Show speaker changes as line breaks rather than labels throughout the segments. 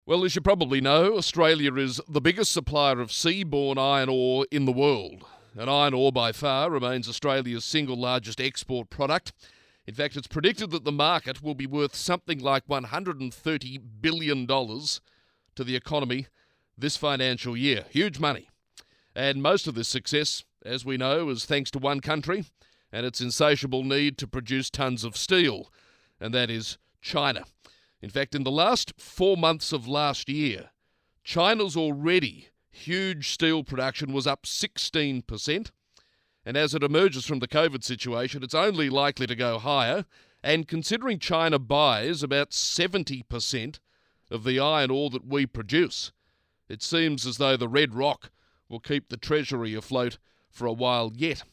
Well, as you probably know, Australia is the biggest supplier of seaborne iron ore in the world. And iron ore by far remains Australia's single largest export product. In fact, it's predicted that the market will be worth something like $130 billion to the economy this financial year. Huge money. And most of this success, as we know, is thanks to one country and its insatiable need to produce tons of steel, and that is China. In fact, in the last 4 months of last year, China's already huge steel production was up 16%. And as it emerges from the COVID situation, it's only likely to go higher. And considering China buys about 70% of the iron ore that we produce, it seems as though the red rock will keep the treasury afloat for a while yet.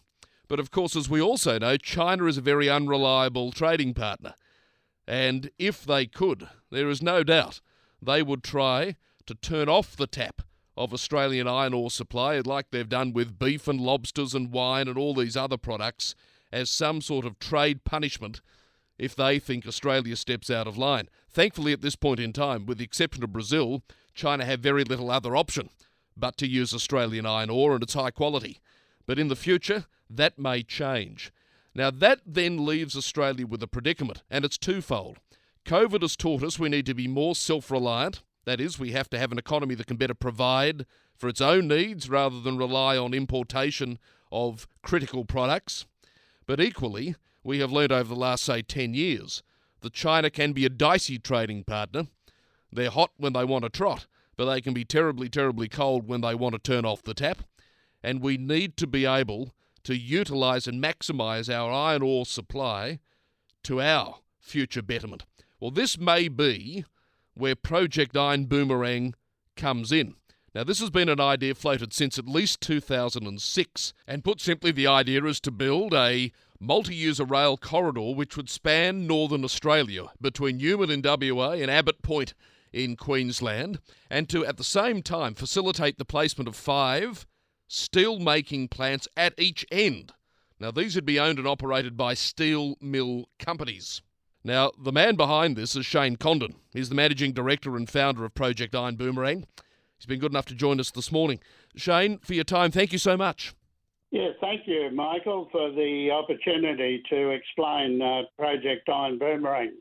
But of course, as we also know, China is a very unreliable trading partner. And if they could, there is no doubt they would try to turn off the tap of Australian iron ore supply, like they've done with beef and lobsters and wine and all these other products, as some sort of trade punishment if they think Australia steps out of line. Thankfully, at this point in time, with the exception of Brazil, China have very little other option but to use Australian iron ore, and it's high quality. But in the future, that may change. Now, that then leaves Australia with a predicament, and it's twofold. COVID has taught us we need to be more self-reliant. That is, we have to have an economy that can better provide for its own needs rather than rely on importation of critical products. But equally, we have learned over the last, say, 10 years that China can be a dicey trading partner. They're hot when they want to trot, but they can be terribly, terribly cold when they want to turn off the tap. And we need to be able to utilise and maximise our iron ore supply to our future betterment. Well, this may be where Project Iron Boomerang comes in. Now, this has been an idea floated since at least 2006, and put simply, the idea is to build a multi-user rail corridor which would span northern Australia between Newman in WA and Abbott Point in Queensland, and to, at the same time, facilitate the placement of 5 steel-making plants at each end. Now, these would be owned and operated by steel mill companies. Now, the man behind this is Shane Condon. He's the managing director and founder of Project Iron Boomerang. He's been good enough to join us this morning. Shane, for your time, thank you so much.
Yeah, thank you, Michael, for the opportunity to explain Project Iron Boomerang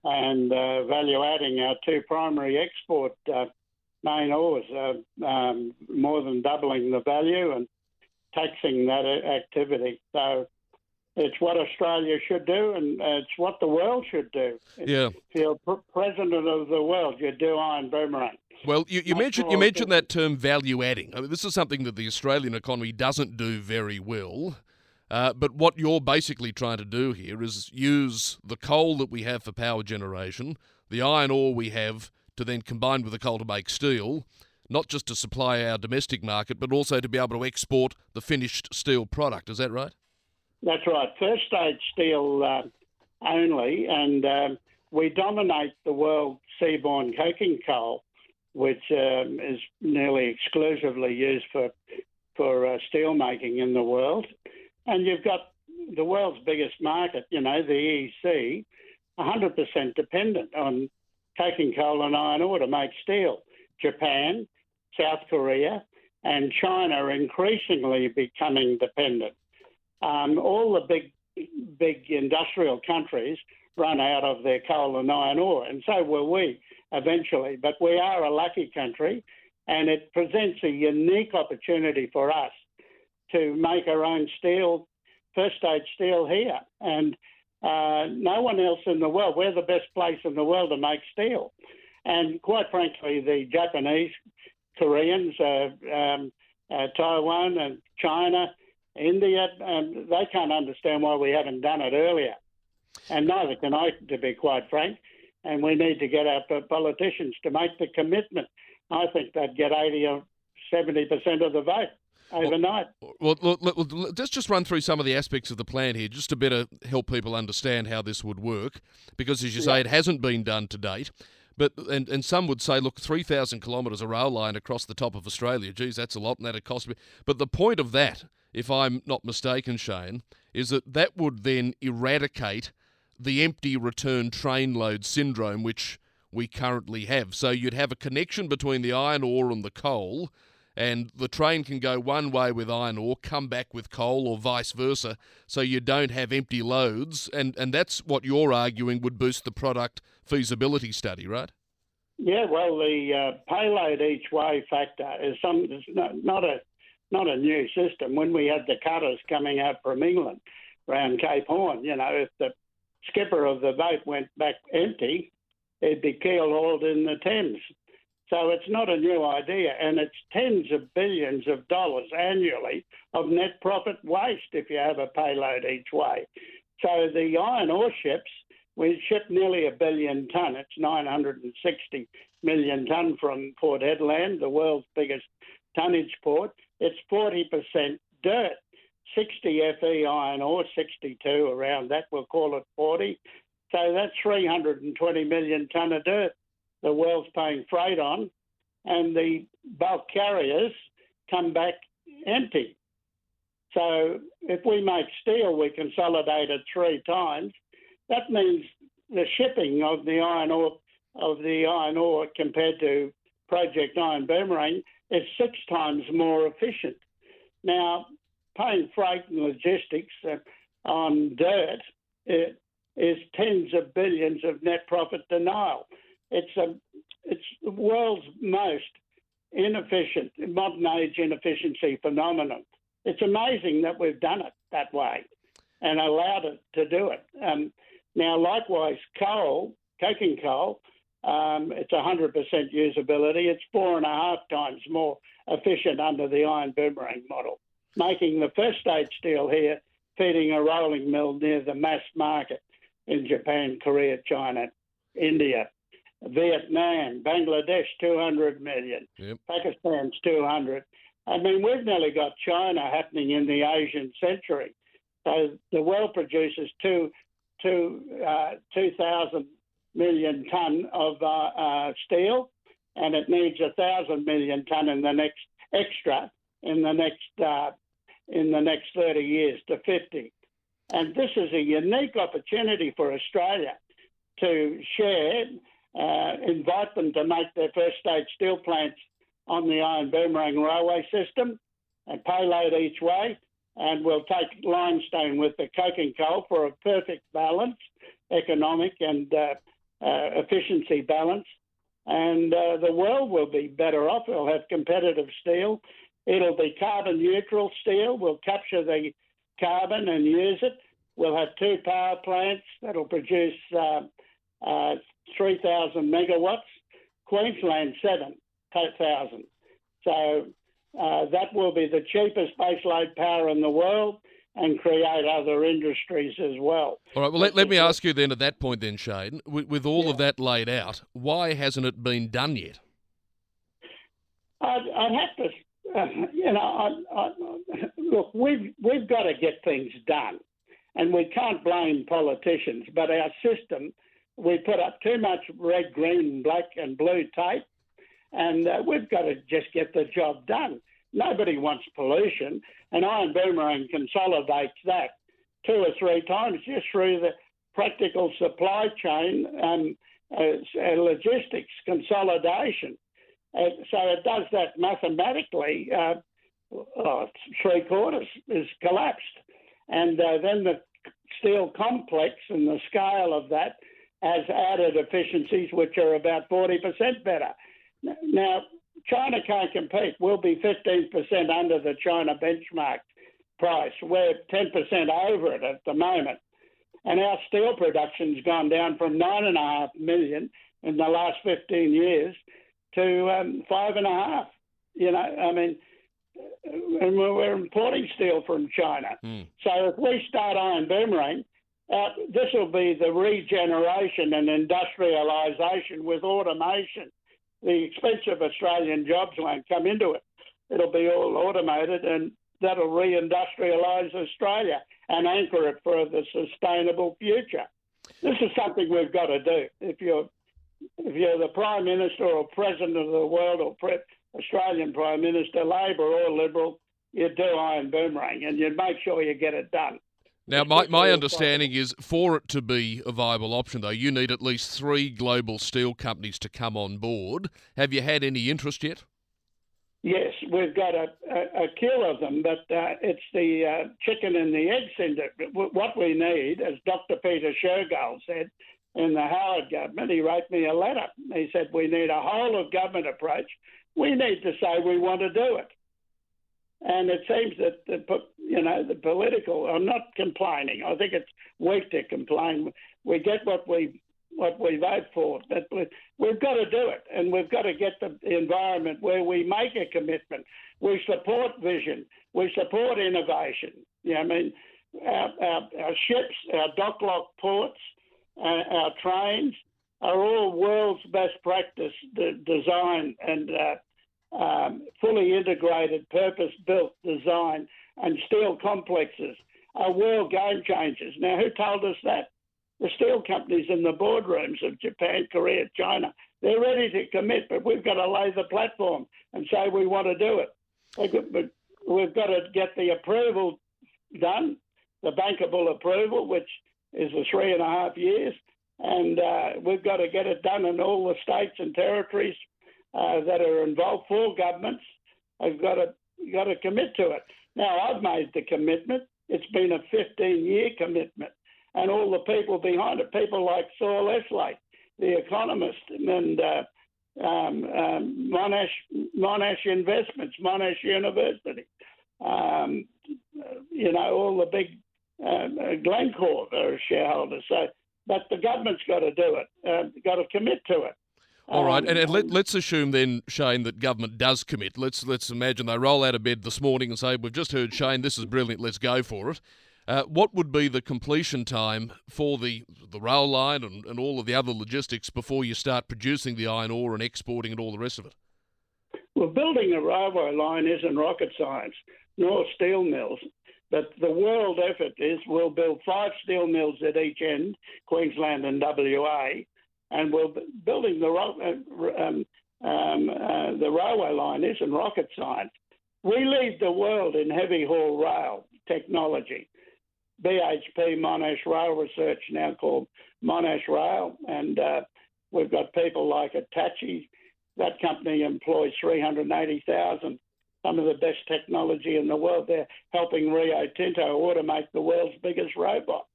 and value-adding our 2 primary export main ores, more than doubling the value and taxing that activity. So it's what Australia should do, and it's what the world should do.
Yeah.
If you're president of the world, you do Iron Boomerang.
Well, you mentioned that term value-adding. I mean, this is something that the Australian economy doesn't do very well. But what you're basically trying to do here is use the coal that we have for power generation, the iron ore we have to then combine with the coal to make steel, not just to supply our domestic market, but also to be able to export the finished steel product. Is that right?
That's right. First stage steel only, and we dominate the world seaborne coking coal, which is nearly exclusively used for steel making in the world. And you've got the world's biggest market, the EEC, 100% dependent on coking coal and iron ore to make steel. Japan, South Korea, and China are increasingly becoming dependent. All the big industrial countries run out of their coal and iron ore, and so will we eventually. But we are a lucky country, and it presents a unique opportunity for us to make our own steel, first stage steel here. And no one else in the world, we're the best place in the world to make steel. And quite frankly, the Japanese, Koreans, Taiwan and China, India, they can't understand why we haven't done it earlier. And neither can I, to be quite frank. And we need to get our politicians to make the commitment. I think they'd get 80 or 70% of the vote overnight.
Well, let's just run through some of the aspects of the plan here, just to better help people understand how this would work. Because, as you say, it hasn't been done to date. But and some would say, look, 3,000 kilometres of rail line across the top of Australia. Geez, that's a lot, and that'd cost me. But the point of that, if I'm not mistaken, Shane, is that would then eradicate the empty return train load syndrome, which we currently have. So you'd have a connection between the iron ore and the coal, and the train can go one way with iron ore, come back with coal, or vice versa, so you don't have empty loads. And that's what you're arguing would boost the product feasibility study, right?
Yeah, well, the payload each way factor is not a new system. When we had the cutters coming out from England around Cape Horn, if the skipper of the boat went back empty, he'd be keel-hauled in the Thames. So it's not a new idea, and it's tens of billions of dollars annually of net profit waste if you have a payload each way. So the iron ore ships, we ship nearly 1 billion tonne. It's 960 million tonne from Port Hedland, the world's biggest tonnage port. It's 40% dirt, 60 Fe iron ore, 62 around that, we'll call it 40. So that's 320 million tonne of dirt the world's paying freight on, and the bulk carriers come back empty. So if we make steel, we consolidate it 3 times. That means the shipping of the iron ore compared to Project Iron Boomerang is 6 times more efficient. Now, paying freight and logistics on dirt is tens of billions of net profit denial. It's the world's most inefficient, modern age inefficiency phenomenon. It's amazing that we've done it that way and allowed it to do it. Now, likewise, coking coal, it's 100% usability. It's 4.5 times more efficient under the Iron Boomerang model, making the first stage steel here feeding a rolling mill near the mass market in Japan, Korea, China, India, Vietnam, Bangladesh, 200 million, yep. Pakistan's 200. I mean, we've nearly got China happening in the Asian century. So the world produces 2,000 million tonne of steel, and it needs 1,000 million tonne in the next 30 years to 50. And this is a unique opportunity for Australia to share, invite them to make their first stage steel plants on the Iron Boomerang railway system and payload each way. And we'll take limestone with the coking coal for a perfect balance, economic and efficiency balance. And the world will be better off. We'll have competitive steel. It'll be carbon neutral steel. We'll capture the carbon and use it. We'll have 2 power plants that'll produce 3,000 megawatts. Queensland, 7,000. So that will be the cheapest baseload power in the world and create other industries as well.
All right, well, let me ask you then at that point then, Shane, with all of that laid out, why hasn't it been done yet?
I'd have to, look, we've got to get things done, and we can't blame politicians, but our system, we put up too much red, green, black and blue tape, and we've got to just get the job done. Nobody wants pollution, and Iron Boomerang consolidates that 2 or 3 times just through the practical supply chain and logistics consolidation. So it does that mathematically. 3/4 is collapsed. And then the steel complex and the scale of that has added efficiencies which are about 40% better. Now, China can't compete. We'll be 15% under the China benchmark price. We're 10% over it at the moment. And our steel production's gone down from 9.5 million in the last 15 years to 5.5. And we're importing steel from China. So if we start Iron Boomerang, this will be the regeneration and industrialisation with automation. The expensive Australian jobs won't come into it. It'll be all automated, and that'll reindustrialise Australia and anchor it for the sustainable future. This is something we've got to do. If you're the Prime Minister or President of the world or Australian Prime Minister, Labor or Liberal, you do Iron Boomerang and you make sure you get it done.
Now, my
especially if
understanding is for it to be a viable option, though, you need at least 3 global steel companies to come on board. Have you had any interest yet?
Yes, we've got a queue of them, but it's the chicken and the egg syndrome. What we need, as Dr. Peter Shergold said in the Howard government, he wrote me a letter. He said we need a whole of government approach. We need to say we want to do it. And it seems that the political. I'm not complaining. I think it's weak to complain. We get what we vote for. But we've got to do it, and we've got to get the environment where we make a commitment. We support vision. We support innovation. I mean, our ships, our dock-lock ports, our trains are all world's best practice design and fully integrated, purpose-built design, and steel complexes are world game changers. Now, who told us that? The steel companies in the boardrooms of Japan, Korea, China, they're ready to commit, but we've got to lay the platform and say we want to do it. But we've got to get the approval done, the bankable approval, which is the 3.5 years, and we've got to get it done in all the states and territories that are involved. 4 governments have got to commit to it. Now, I've made the commitment. It's been a 15-year commitment. And all the people behind it, people like Saul Eslake, the economist, and Monash Investments, Monash University, all the big Glencore are shareholders. So, but the government's got to do it, got to commit to it.
All right, and let's assume then, Shane, that government does commit. Let's imagine they roll out of bed this morning and say, we've just heard Shane, this is brilliant, let's go for it. What would be the completion time for the rail line and all of the other logistics before you start producing the iron ore and exporting and all the rest of it?
Well, building a railway line isn't rocket science, nor steel mills. But the world effort is we'll build 5 steel mills at each end, Queensland and WA, and building the railway line isn't rocket science. We lead the world in heavy haul rail technology. BHP, Monash Rail Research, now called Monash Rail, and we've got people like Hitachi. That company employs 380,000, some of the best technology in the world. They're helping Rio Tinto automate the world's biggest robot.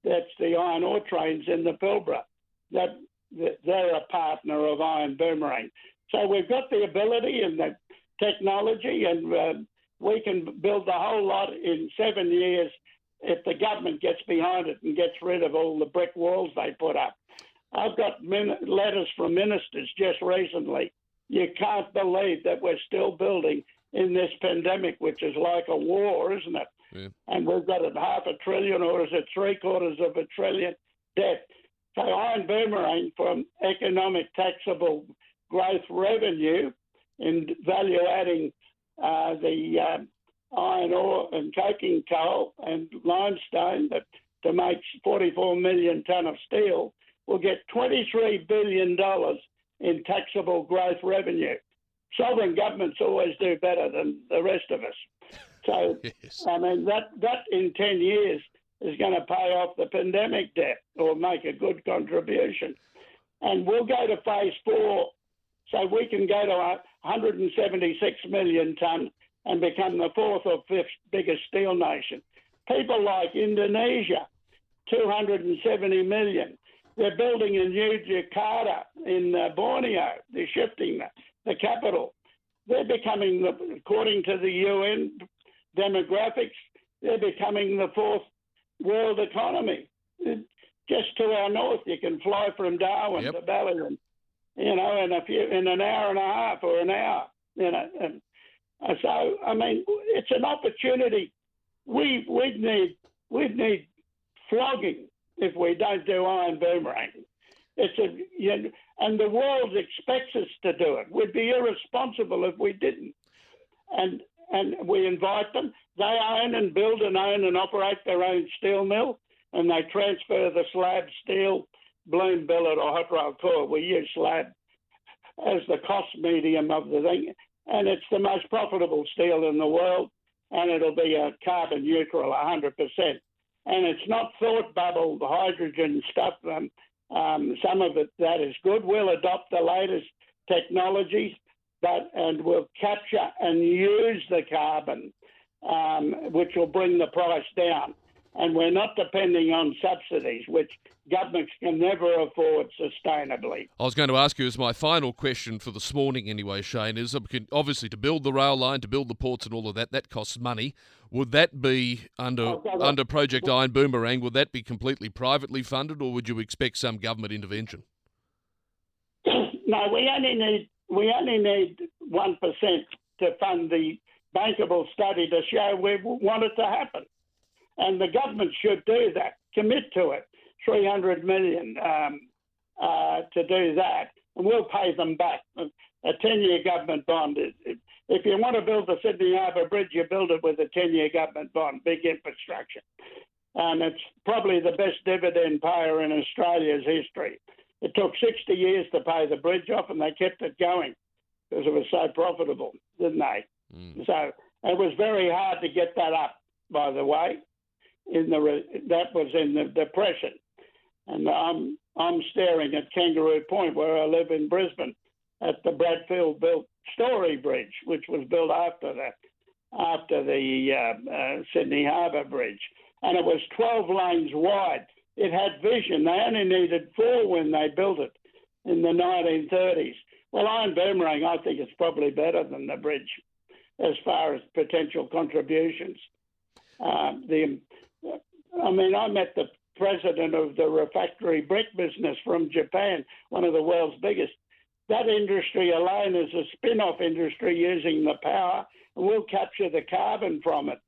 That's the iron ore trains in the Pilbara. They're a partner of Iron Boomerang. So we've got the ability and the technology, and we can build the whole lot in 7 years if the government gets behind it and gets rid of all the brick walls they put up. I've got letters from ministers just recently. You can't believe that we're still building in this pandemic, which is like a war, isn't it? Yeah. And we've got $500 billion, or is it $750 billion debt? So Iron Boomerang, from economic taxable growth revenue in value-adding the iron ore and coking coal and limestone to make 44 million tonne of steel, will get $23 billion in taxable growth revenue. Sovereign governments always do better than the rest of us. So, yes. I mean, that in 10 years is going to pay off the pandemic debt or make a good contribution. And we'll go to phase 4, so we can go to 176 million tonne and become the 4th or 5th biggest steel nation. People like Indonesia, 270 million. They're building a new Jakarta in Borneo. They're shifting the capital. They're becoming, according to the UN demographics, they're becoming the 4th world economy. Just to our north, you can fly from Darwin to Ballarat, in an hour and a half or an hour, And so, I mean, it's an opportunity. We'd need flogging if we don't do Iron Boomerang. And the world expects us to do it. We'd be irresponsible if we didn't. And we invite them. They own and build and own and operate their own steel mill, and they transfer the slab steel, bloom billet or hot rolled core. We use slab as the cost medium of the thing, and it's the most profitable steel in the world, and it'll be a carbon neutral 100%. and it's not thought bubble hydrogen stuff. Some of it that is good. We'll adopt the latest technologies, and we'll capture and use the carbon, which will bring the price down. And we're not depending on subsidies, which governments can never afford sustainably.
I was going to ask you as my final question for this morning anyway, Shane, is obviously to build the rail line, to build the ports and all of that costs money. Would that be under Project Iron Boomerang, would that be completely privately funded, or would you expect some government intervention?
No, we only need 1% to fund the bankable study to show we want it to happen. And the government should do that, commit to it, $300 million to do that, and we'll pay them back. A 10-year government bond. If you want to build the Sydney Harbour Bridge, you build it with a 10-year government bond, big infrastructure. And it's probably the best dividend payer in Australia's history. It took 60 years to pay the bridge off, and they kept it going because it was so profitable, didn't they? So it was very hard to get that up, by the way. That was in the Depression. And I'm staring at Kangaroo Point, where I live in Brisbane, at the Bradfield-built Story Bridge, which was built after the Sydney Harbour Bridge. And it was 12 lanes wide. It had vision. They only needed 4 when they built it in the 1930s. Well, Iron Boomerang, I think it's probably better than the bridge as far as potential contributions. I met the president of the refractory brick business from Japan, one of the world's biggest. That industry alone is a spin-off industry using the power, and we'll capture the carbon from it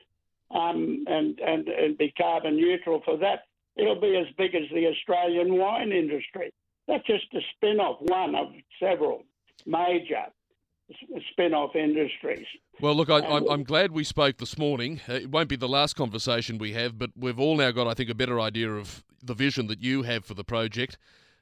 and be carbon neutral for that. It'll be as big as the Australian wine industry. That's just a spin-off, one of several major spin-off industries.
Well, look, I'm glad we spoke this morning. It won't be the last conversation we have, but we've all now got, I think, a better idea of the vision that you have for the project.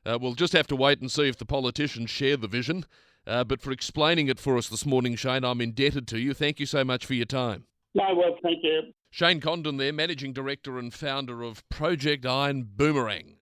We'll just have to wait and see if the politicians share the vision. But for explaining it for us this morning, Shane, I'm indebted to you. Thank you so much for your time.
No, well, thank you.
Shane Condon there, Managing Director and founder of Project Iron Boomerang.